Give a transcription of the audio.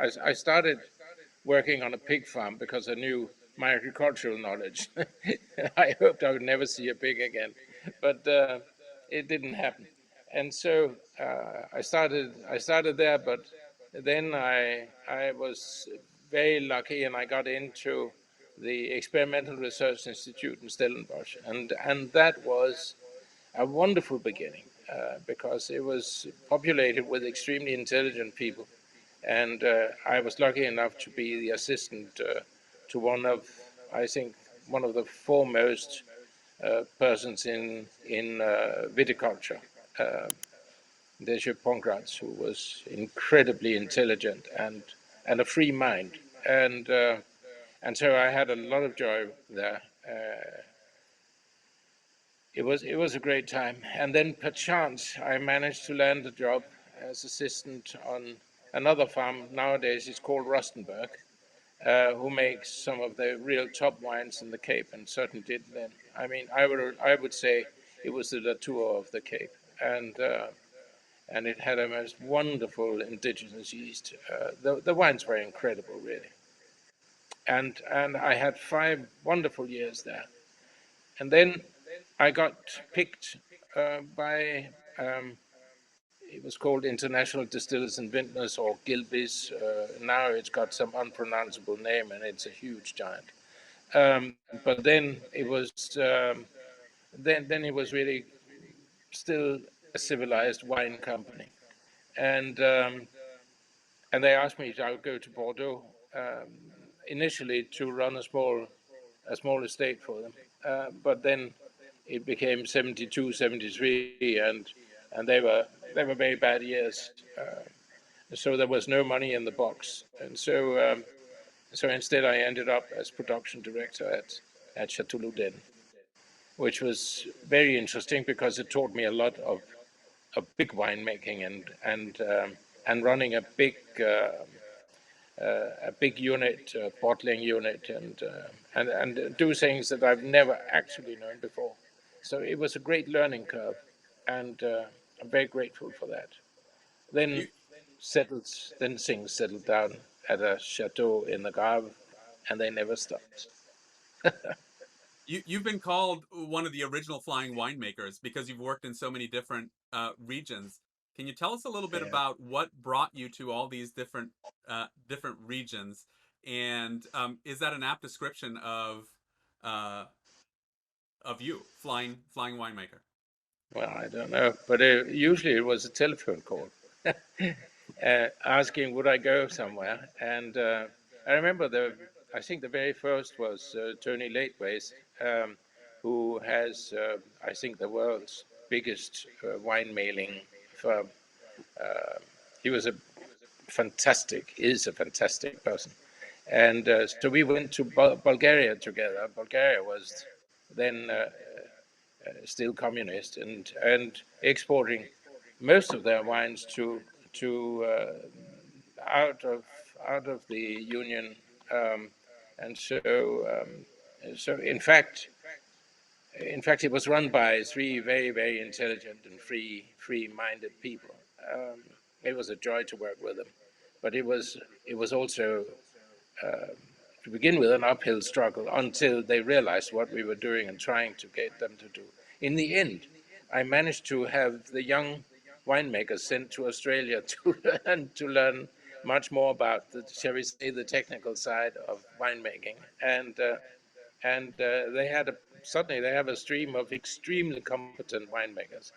I started working on a pig farm because I knew my agricultural knowledge. I hoped I would never see a pig again, but it didn't happen. And so I started there, but then I was very lucky, and I got into the Experimental Research Institute in Stellenbosch, and that was a wonderful beginning because it was populated with extremely intelligent people, and I was lucky enough to be the assistant to one of, I think, one of the foremost persons in viticulture, uh, Desje Pongratz, who was incredibly intelligent and a free mind, and so I had a lot of joy there. It was a great time, and then perchance I managed to land a job as assistant on another farm. Nowadays it's called Rustenburg, who makes some of the real top wines in the Cape, and certainly did then. I mean, I would say it was the Latour of the Cape, and it had a most wonderful indigenous yeast. The wines were incredible, really, and I had 5 wonderful years there, and then I got picked by. It was called International Distillers and Vintners, or Gilbey's. Now it's got some unpronounceable name, and it's a huge giant. Um, but then it was then it was really still a civilized wine company, and um, and they asked me to go to Bordeaux initially to run a small estate for them, but then it became 72, 73, and they were very bad years. So there was no money in the box, and so instead I ended up as production director at Chateau Louden, which was very interesting because it taught me a lot of big winemaking and running a big unit, bottling unit, and do things that I've never actually known before. So it was a great learning curve, and I'm very grateful for that. Then You settled, then things settled down at a chateau in the Grave, and they never stopped. you've been called one of the original flying winemakers because you've worked in so many different regions. Can you tell us a little bit Yeah. about what brought you to all these different regions, and is that an apt description uh, of you, flying winemaker? Well, I don't know, but usually it was a telephone call asking would I go somewhere, and I remember I think the very first was Tony Lateways, who has I think the world's biggest wine mailing firm. Uh, he was is a fantastic person, and so we went to Bulgaria together. Bulgaria was then still communist, and exporting most of their wines to out of out of the union, um, and so in fact it was run by 3 very intelligent and free-minded people. Um, it was a joy to work with them, but it was also to begin with an uphill struggle until they realized what we were doing and trying to get them to do. In the end, I managed to have the young winemakers sent to Australia to learn much more about the, shall we say, the technical side of winemaking, and suddenly they have a stream of extremely competent winemakers.